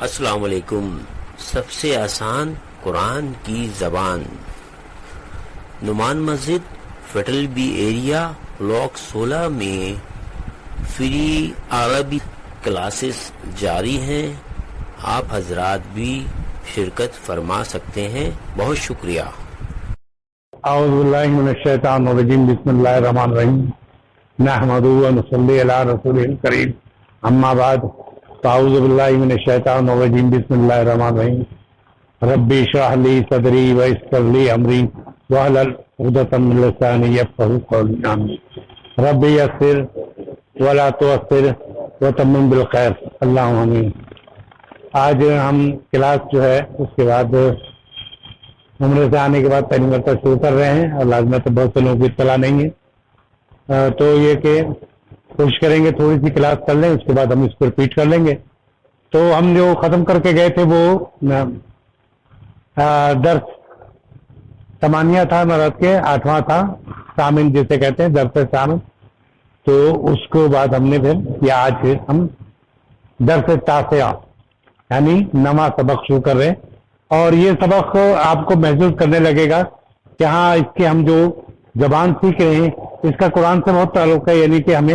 السلام علیکم. سب سے آسان قرآن کی زبان. نعمان مسجد فیٹل بی ایریا بلاک 16 میں فری عربی کلاسز جاری ہیں. آپ حضرات بھی شرکت فرما سکتے ہیں. بہت شکریہ. اعوذ باللہ من الشیطان الرجیم. بسم اللہ الرحمن الرحیم. نحمدہ و نصلی علی رسولہ الکریم. اما بعد اعوذ باللہ من الشیطان الرجیم. بسم اللہ الرحمن الرحیم. ربی اشرح لی صدری ویسر لی امری واحلل عقدۃ من لسانی یفقہوا قولی. آمین. ربی یسر ولا تعسر وتمم بالخیر. اللہم آمین. آج ہم کلاس جو ہے اس کے بعد عمرے سے آنے کے بعد پہلی مرتبہ شروع کر رہے ہیں اور لازمت بہت سے لوگوں کو اطلاع نہیں ہے، تو یہ کہ کوشش کریں گے تھوڑی سی کلاس کر لیں، اس کے بعد ہم اس کو ریپیٹ کر لیں گے. تو ہم جو ختم کر کے گئے تھے وہ درس ثمانیہ تھا، مرد کے 8واں تھا، ثامن جسے کہتے ہیں، درس ثامن. تو اس کو بعد ہم نے پھر یا آج ہم درس تاسعہ یعنی 9واں سبق شروع کر رہے ہیں. اور یہ سبق آپ کو محسوس کرنے لگے گا کہ ہاں اس کے ہم جو زبان سیکھ رہے ہیں اس کا قرآن سے بہت تعلق ہے، یعنی کہ ہم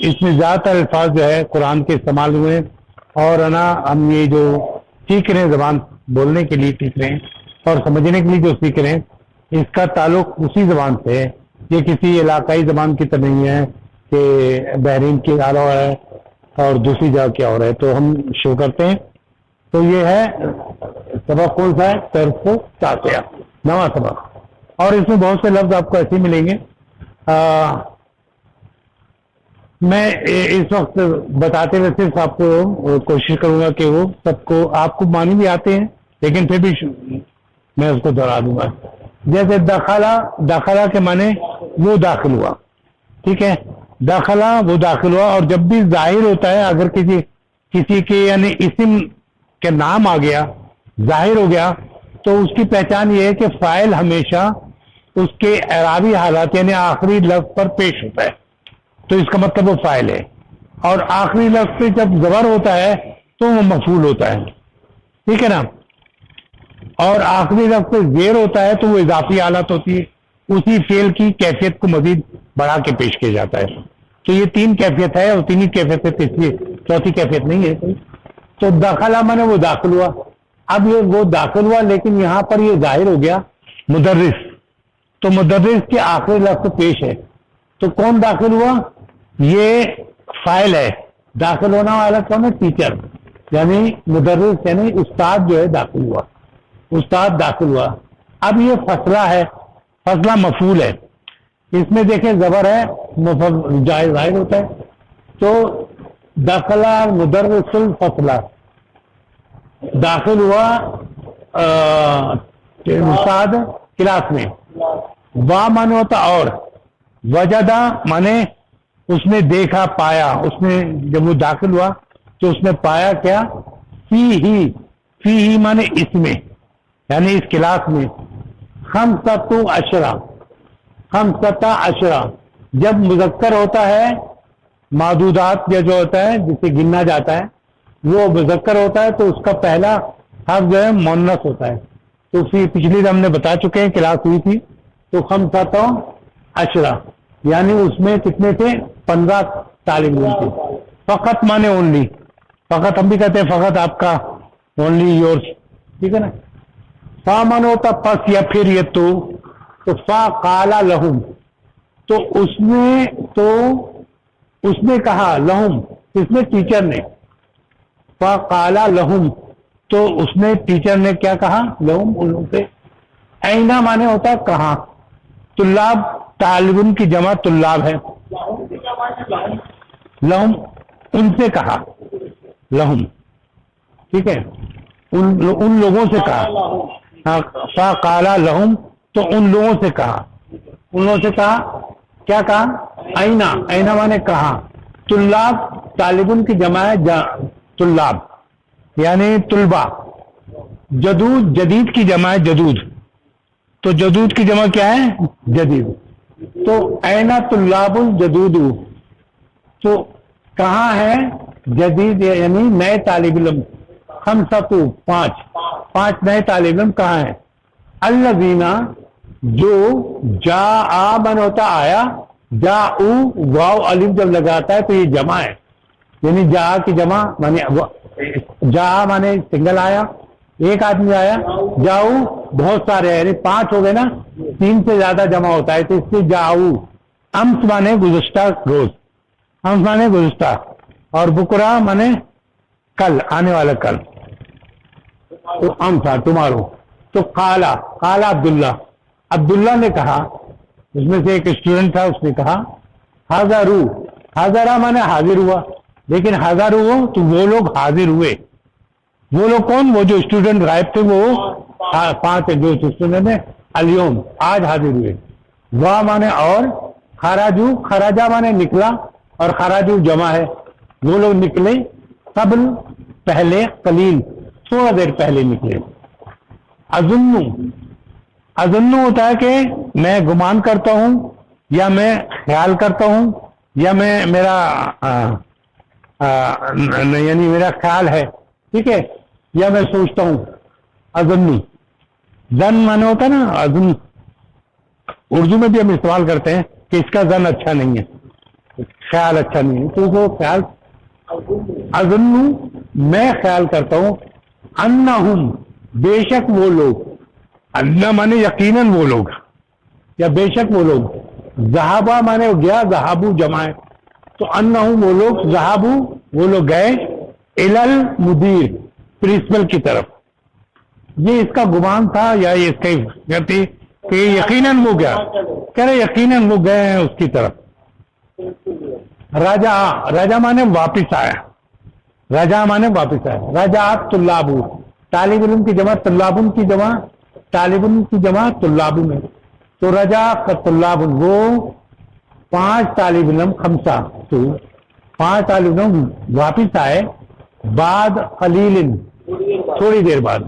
اس میں زیادہ تر الفاظ جو ہے قرآن کے استعمال ہوئے ہیں اور ہے نا ہم یہ جو سیکھ رہے ہیں زبان بولنے کے لیے سیکھ رہے ہیں اور سمجھنے کے لیے جو سیکھ رہے ہیں اس کا تعلق اسی زبان سے ہے. یہ کسی علاقائی زبان کی طرح نہیں ہے کہ بحرین کی اور ہے اور دوسری جگہ کی اور ہے. تو ہم شروع کرتے ہیں. تو یہ ہے سبق کون سا ہے؟ درس تاسعہ، 9واں سبق. اور اس میں بہت سے لفظ آپ کو ایسے ملیں گے. میں اس وقت بتاتے ہوئے صرف آپ کو کوشش کروں گا کہ وہ سب کو آپ کو معنی بھی آتے ہیں لیکن پھر بھی میں اس کو دوہرا دوں گا. جیسے داخلہ کے معنی وہ داخل ہوا، ٹھیک ہے، داخلہ وہ داخل ہوا. اور جب بھی ظاہر ہوتا ہے اگر کسی کے یعنی اسم کے نام آ گیا ظاہر ہو گیا تو اس کی پہچان یہ ہے کہ فاعل ہمیشہ اس کے اعرابی حالات یعنی آخری لفظ پر پیش ہوتا ہے، تو اس کا مطلب وہ فاعل ہے. اور آخری لفظ پہ جب زبر ہوتا ہے تو وہ مفعول ہوتا ہے، ٹھیک ہے نا. اور آخری لفظ پہ زیر ہوتا ہے تو وہ اضافی حالت ہوتی ہے، اسی فعل کی کیفیت کو مزید بڑھا کے پیش کیا جاتا ہے. تو یہ 3 کیفیت ہے اور 3 ہی کیفیت سے تیسری چوتھی کیفیت نہیں ہے. تو داخلہ مانے وہ داخل ہوا. اب یہ وہ داخل ہوا لیکن یہاں پر یہ ظاہر ہو گیا مدرس، تو مدرس کے آخری لفظ پیش ہے. تو کون داخل ہوا؟ یہ فاعل ہے. داخل ہونا والا کون ہے؟ ٹیچر یعنی مدرس یعنی استاد جو ہے داخل ہوا، استاد داخل ہوا. اب یہ فصلہ ہے، فصلہ مفعول ہے. اس میں دیکھیں زبر ہے، ظاہر ہوتا ہے. تو داخلہ مدرس الفصلہ، داخل ہوا استاد کلاس میں. وا مانے ہوتا اور، وجدہ مانے اس نے دیکھا پایا. اس نے جب وہ داخل ہوا تو اس نے پایا کیا؟ فی ہی مانے اس میں یعنی اس کلاس میں. خمسۃ عشرہ جب مذکر ہوتا ہے، معدودات جو ہوتا ہے جسے گننا جاتا ہے وہ مذکر ہوتا ہے تو اس کا پہلا حرف جو ہے مؤنث ہوتا ہے. تو پچھلی ہم نے بتا چکے ہیں، کلاس ہوئی تھی. تو خمسۃ عشرہ یعنی اس میں کتنے تھے؟ 15 طالب علم تھے. فقط مانے اونلی، فقط ہم بھی کہتے ہیں فقط آپ کا، اونلی یورس، ٹھیک ہے نا. فا مانے ہوتا پس یا پھر یہ تو فا قال لہم، تو اس نے کہا لہم، اس نے ٹیچر نے. فا قال لہم تو اس نے ٹیچر نے کیا کہا؟ لہم ان لوگوں سے. اینا مانے ہوتا ہے کہاں. طلاب طالب ان کی جمع طلاب ہے. لہم ان سے کہا، لہم ٹھیک ہے، ان لوگوں سے کہا. فا قال لہم تو ان لوگوں سے کہا، ان لوگوں سے کہا کیا کہا؟ اینا مانے کہاں. طلاب طالب ان کی جمع ہے طلاب یعنی طلبہ. جدود جدید کی جمع ہے جدود، تو جدود کی جمع کیا ہے؟ جدید. تو اینا طلاب الجدود، تو کہاں ہے جدید یعنی نئے طالب علم. خمسۃ پانچ نئے طالب علم کہاں ہیں؟ الذین جو جاء من ہوتا آیا، جاءو واو الف جب لگاتا ہے تو یہ جمع ہے، یعنی جاء کی جمع مانے جاء مانے سنگل آیا، ایک آدمی آیا، جاؤ بہت سارے ہیں، یعنی 5 ہو گئے نا، 3 سے زیادہ جمع ہوتا ہے تو اس سے جاؤ۔ امس مانے گزشتہ روز، امس مانے گزشتہ، اور بکرا مانے کل، آنے والا کل، تو امسا تمہارو۔ تو قالا عبداللہ نے کہا، اس میں سے ایک اسٹوڈنٹ تھا، اس نے کہا حاضرہ مانے حاضر ہوا، لیکن حاضر ہوا تو وہ لوگ حاضر ہوئے، وہ لوگ کون؟ وہ جو اسٹوڈنٹ غائب تھے، وہ 5 جو اسٹوڈنٹ ہیں الیوم آج حاضر ہوئے۔ وا مانے اور، خراجہ مانے نکلا، اور خراجو جمع ہے، وہ لوگ نکلے، قبل پہلے، قلیل تھوڑا دیر پہلے نکلے۔ اظن ہوتا ہے کہ میں گمان کرتا ہوں، یا میں خیال کرتا ہوں، یا میں یعنی میرا خیال ہے، ٹھیک ہے، یا میں سوچتا ہوں۔ اظن زن مانے ہوتا ہے نا، اظن اردو میں بھی ہم استعمال کرتے ہیں کہ اس کا زن اچھا نہیں ہے، خیال اچھا نہیں ہے، تو وہ خیال اظن میں خیال کرتا ہوں، انہم بے شک وہ لوگ، اللہ مانے یقیناً وہ لوگ، یا بے شک وہ لوگ، ذہابہ مانے گیا، ذہابو جمع ہے، تو انہم وہ لوگ، ذہابو وہ لوگ گئے، المدیر پرنسپل کی طرف۔ یہ اس کا گمان تھا، یا یہ اس کا کہتے کہ یقیناً وہ گیا، کہہ رہے یقیناً وہ گئے ہیں اس کی طرف۔ راجا مانے واپس آیا، راجا مانے واپس آیا، راجعات طلابو، طالب علم کی جمع، طلابن کی جمع، طالب علم کی جمع طلابن ہے، تو رجا طلابن وہ 5 طالب علم، 5 طالب علم واپس آئے، بعد قلیل تھوڑی دیر بعد،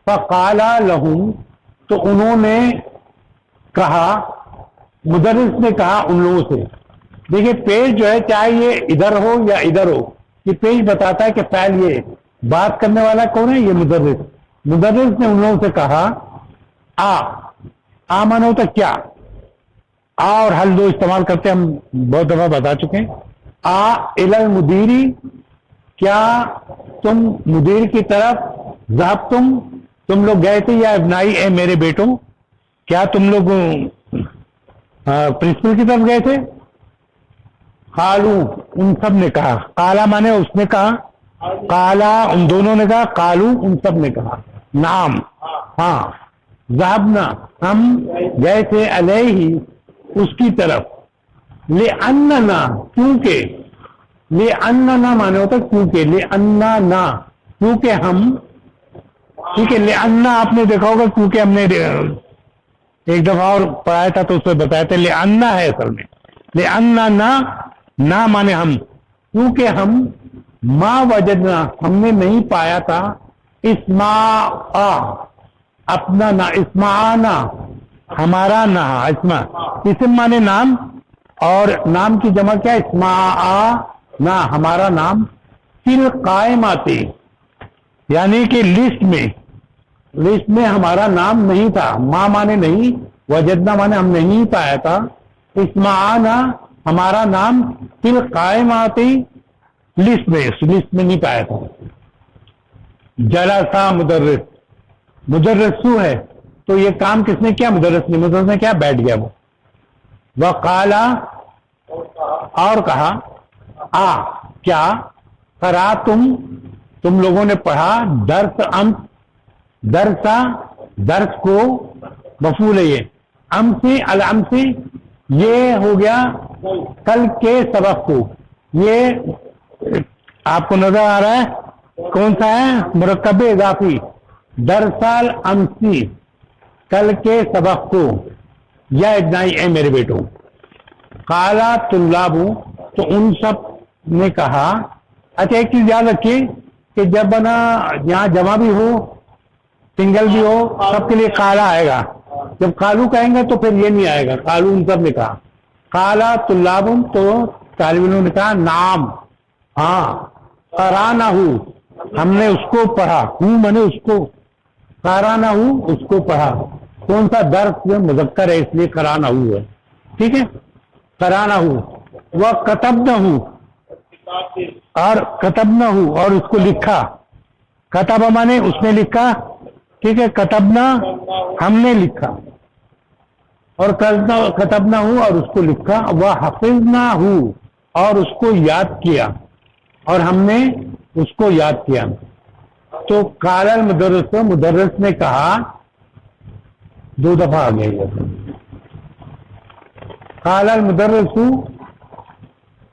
فقال لہم تو انہوں نے کہا، مدرس نے کہا ان لوگوں سے، دیکھیں پیج جو ہے چاہے یہ ادھر ہو یا ادھر ہو، یہ پیج بتاتا ہے کہ فعل یہ بات کرنے والا کون ہے؟ یہ مدرس نے ان لوگوں سے کہا، آ مانا ہوتا کیا، آ اور حل 2 استعمال کرتے ہم بہت دفعہ بتا چکے ہیں۔ آ المدیری، کیا تم مدیر کی طرف، ذهب تم لوگ گئے تھے، یا ابنائی اے میرے بیٹوں، کیا تم لوگ پرنسپل کی طرف گئے تھے؟ قالو ان سب نے کہا، قالا مانے اس نے کہا، قالا ان دونوں نے کہا، قالو ان سب نے کہا، نعم ہاں، ذهبنا ہم گئے تھے، علیہ اس کی طرف، لأننا کیونکہ، لأننا مانے ہوتا کیونکہ، لأننا کیونکہ ہم، ٹھیک ہے، لأننا آپ نے دیکھا ہوگا، کیونکہ ہم نے ایک دفعہ اور پڑھایا تھا تو اس میں بتایا تھا، لأننا ہے اصل میں، لأننا نا مانے ہم، کیونکہ ہم، ما وجدنا ہم نے نہیں پایا تھا، اسماء اپنا نا، اسمعنا ہمارا نا، اسم مانے نام، اور نام کی جمع کیا، اسماء نا ہمارا نام، فل قائماتی یعنی کہ لسٹ میں ہمارا نام نہیں تھا، ما مانے نہیں، وجدنا مانے ہم نہیں پایا تھا، اسمعنا ہمارا نام، فل قائماتی لسٹ میں نہیں پایا تھا۔ جلسہ مدرس سو ہے، تو یہ کام کس نے کیا؟ مدرس نے کیا؟ بیٹھ گیا وہ۔ وقالا اور کہا، کیا قرأ تم لوگوں نے پڑھا، درس کو، مفعول ہے یہ، امسی الامسی یہ ہو گیا کل کے سبق کو، یہ آپ کو نظر آ رہا ہے کون سا ہے؟ مرکب اضافی، درسال امسی کل کے سبق کو، یا ابنائی اے میرے بیٹوں، قالا طلاب تو ان سب نے کہا۔ اچھا ایک چیز یاد رکھیے کہ جب نا یہاں جمع بھی ہو سنگل بھی ہو سب کے لیے قالا آئے گا، جب قالو کہیں گے تو پھر یہ نہیں آئے گا، قالو ان سب نے کہا، قالا طلاب تو طالب علموں نے کہا، نعم ہاں، قرأناہ ہم نے اس کو پڑھا، ہوں میں نے اس کو، قرانا ہوں اس کو پڑھا. کون سا درس جو مذکر ہے اس لیے قرانا ہوں ہے. ٹھیک ہے، قرانا ہوں. وہ کتبنا ہوں، اور کتبنا ہوں اور اس کو لکھا. کتب مانے اس نے لکھا. ٹھیک ہے، کتبنا ہم نے لکھا، اور کتبنا ہوں اور اس کو لکھا. وہ حفظنا ہوں اور اس کو یاد کیا، اور ہم نے اس کو یاد کیا. تو قال المدرس، مدرس نے کہا، 2 دفعہ آ گیا یہ. قال المدرس،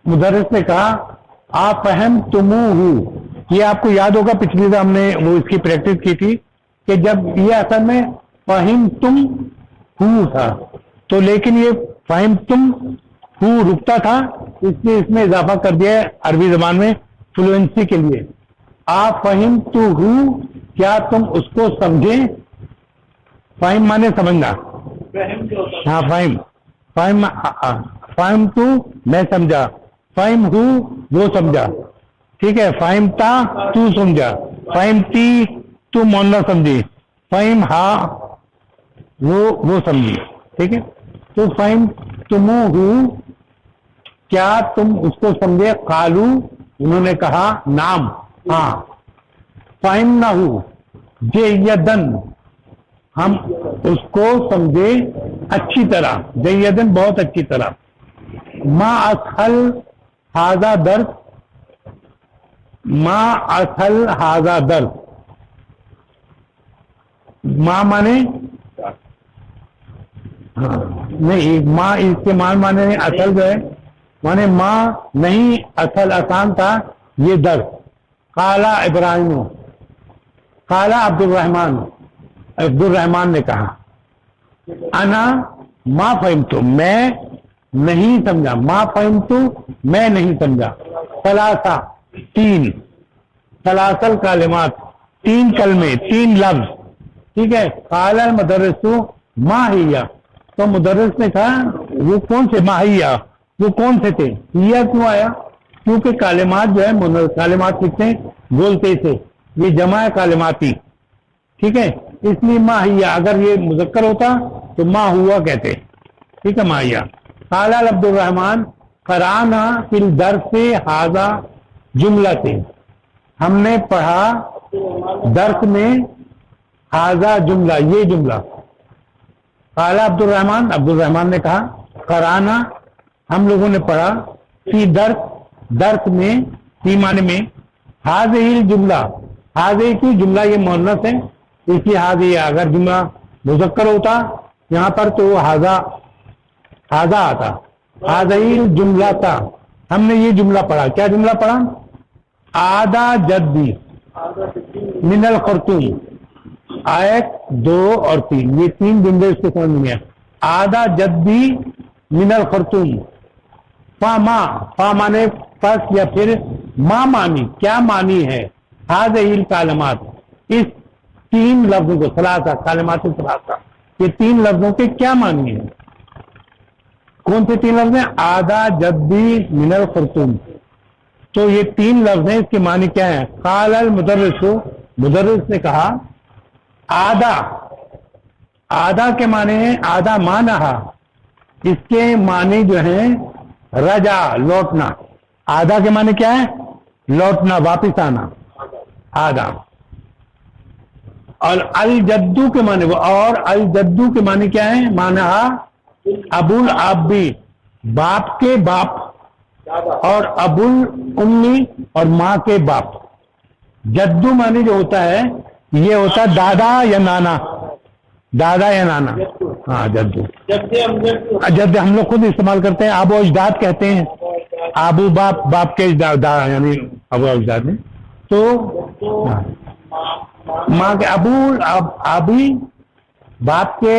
مدرس نے کہا، آپ فہم تمہو. یہ آپ کو یاد ہوگا پچھلی دفعہ ہم نے وہ اس کی پریکٹس کی تھی کہ جب یہ اصل میں فہم تم ہو تھا، تو لیکن یہ فہم تم ہو رکتا تھا، اس لیے اس میں اضافہ کر دیا ہے عربی زبان میں فلوئنسی کے لیے. آپ فہم تو ہو، کیا تم اس کو سمجھیں. فہم مانے سمجھنا. ہاں فہم، فہم تو میں سمجھا، فہم ہو وہ سمجھا. ٹھیک ہے، فہم تا تو سمجھا، فہم تی تو موننا سمجھی، فہم ہا وہ سمجھی. ٹھیک ہے، تو فہم تمو ہو، کیا تم اس کو سمجھے. قالو، انہوں نے کہا، نام، ہاں. فہم نہ ہو جیدن، ہم اس کو سمجھے اچھی طرح. جیدن بہت اچھی طرح. ما اسهل هذا درس، ما اسهل هذا درس. ما مانے نہیں، ماں اس کے مانے اصل جو ہے مانے ماں نہیں، اصل آسان تھا یہ درس. قال ابراہیم، قال عبد الرحمان نے کہا، انا ما فہمت، میں نہیں سمجھا. ما فہمت میں نہیں سمجھا. ثلاثہ، 3 ثلاثل کلمات، 3 کلمے، 3 لفظ. ٹھیک ہے. قال المدرس ما ہی، تو مدرس نے کہا وہ کون سے ماہیا، وہ کون سے تھے. یہ کیوں آیا؟ کیونکہ کلمات جو ہے کلمات لکھتے ہیں بولتے سے، یہ جمع ہے کلماتی. ٹھیک ہے، اس لیے ماہیا. اگر یہ مذکر ہوتا تو ما ہوا کہتے. ٹھیک ہے، ماہیا. قال عبد الرحمان قرانا فی الدرس ھذا جملۃ، ہم نے پڑھا درس میں ھذا جملہ، یہ جملہ. قال عبد الرحمان نے کہا، قرانا ہم لوگوں نے پڑھا، فی درس میں، فی معنی میں، ھذہ الجملہ، ھذہ کی جملہ یہ مؤنث ہے اس لیے ھذہ. اگر جملہ مذکر ہوتا یہاں پر تو ھذا آتا. ھذہ الجملہ تھا، ہم نے یہ جملہ پڑھا. کیا جملہ پڑھا؟ آدھا جدی من الخرطوم. 1 2 اور 3، یہ 3 جملے اس کو سمجھ میں. آدھا جدی من الخرطوم. فا مانے پس یا پھر ما مانی، کیا مانی ہے. ھذہ الکلمات، اس 3 لفظوں کو، ثلاثہ کلمات ثلاثہ، یہ 3 لفظوں کے کیا مانی ہے. کون سے 3 لفظ ہیں؟ آدھا جدی من الخرطوم. تو یہ 3 لفظ ہیں، اس کے معنی کیا ہے. قال المدرس، مدرس نے کہا، آدھا کے معنی ہے آدھا مانہا، اس کے معنی جو ہیں رجا، لوٹنا. آدھا کے معنی کیا ہے؟ لوٹنا، واپس آنا، آدھا. اور الجدو کے معنی اور الجدو کے معنی کیا ہے؟ مانہا ابو الابی، باپ کے باپ، اور ابو الامی اور ماں کے باپ. جدو معنی جو ہوتا ہے یہ ہوتا ہے دادا یا نانا، دادا یا نانا. ہاں جدو، جد ہم لوگ خود استعمال کرتے ہیں. آبو اجداد کہتے ہیں، آبو باپ کے اجداد، یعنی ابو اجداد میں. تو ماں کے ابی باپ کے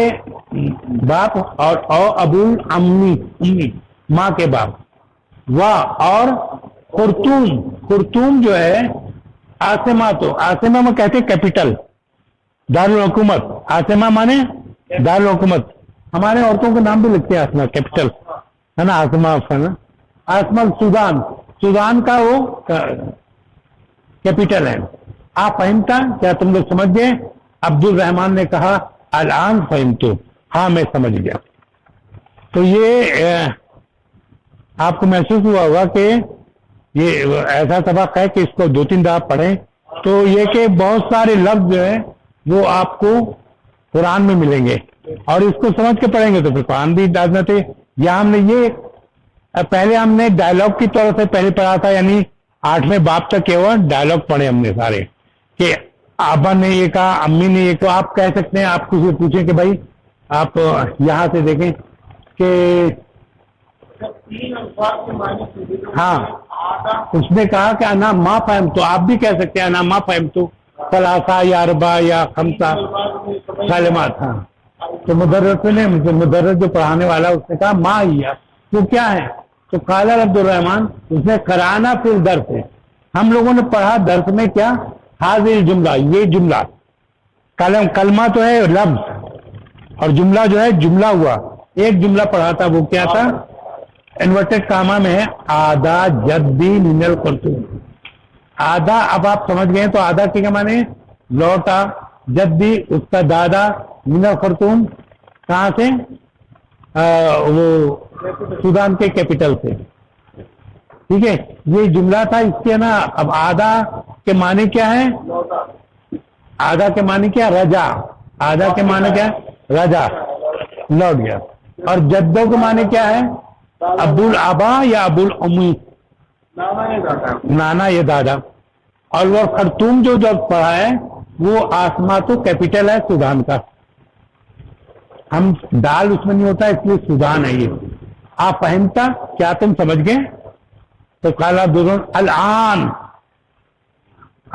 باپ، اور ابو امی ماں کے باپ. اور خرطوم جو ہے آسما، تو آسما میں کہتے ہیں کیپٹل، دارالحکومت. آسما مانے دارالحکومت. ہمارے عورتوں کے نام بھی لکھتے ہیں آسما، کیپٹل ہے نا. آسما سودان کا وہ کیپٹل ہے. آپ فہمتا, کیا تم لوگ سمجھ گئے؟ عبد الرحمان نے کہا الان فہمتو, ہاں میں سمجھ گیا. تو یہ آپ کو محسوس ہوا ہوگا کہ یہ ایسا سبق ہے کہ اس کو 2-3 دفعہ پڑھیں تو یہ کہ بہت سارے لفظ جو ہے وہ آپ کو قرآن میں ملیں گے, اور اس کو سمجھ کے پڑھیں گے تو پھر قرآن بھی لازمت ہے. یا ہم نے یہ پہلے ہم نے ڈائلاگ کی طور سے پہلے پڑھا تھا, یعنی 8ویں باب تک کیا ہوا ڈائلاگ پڑھے ہم نے سارے, کہ آبا نے یہ کہا, امی نے یہ کہا. آپ کہہ سکتے ہیں, آپ کسی سے پوچھیں کہ بھائی آپ یہاں سے دیکھیں کہ ہاں اس نے کہا کہ انا ما فہمتو, آپ بھی کہہ سکتے ہیں انا ما فہمتو ثلاثہ یا اربع یا خمسہ کلمات. ہاں تو مدرس جو پڑھانے والا اس نے کہا ما ہی تو کیا ہے, تو قال عبد الرحمان, اس نے قرانا پھر درس ہے, ہم لوگوں نے پڑھا درس میں کیا حاضر جملہ, یہ جملہ کلمہ تو ہے لفظ, اور جملہ جو ہے جملہ ہوا. ایک جملہ پڑھا تھا, وہ کیا تھا, انورٹڈ کاما میں ہے آدھا جدی من القرطوم. آدھا اب آپ سمجھ گئے تو آدھا کے کیا معنی, لوٹا, جدی اس کا دادا, من الخرطوم کہاں سے, وہ سودان کے کیپٹل سے. ٹھیک ہے, یہ جملہ تھا اس کے نا. اب آدھا کے معنی کیا ہے, آدھا کے معنی کیا, رجا. آدھا کے معنی کیا, رجا, لوٹ گیا. اور جدوں کے معنی کیا ہے, ابو الابا یا ابو الامی, نانا یہ دادا. اور وہ خرطوم جو پڑھا ہے وہ آسما تو کیپٹل ہے سودان کا, ہم دال اس میں نہیں ہوتا اس لیے سودان ہے یہ. آپ فہمتا, کیا تم سمجھ گئے؟ تو کالا دونوں الان,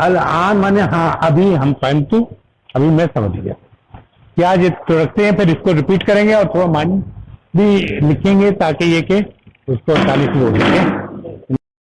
الان مانے ہاں ابھی ہم فہمتو, ابھی میں سمجھ گیا. کیا یہ تو رکھتے ہیں, پھر اس کو ریپیٹ کریں گے اور تھوڑا معنی بھی لکھیں گے تاکہ یہ کہ اس کو آسانی سے ہو سکے.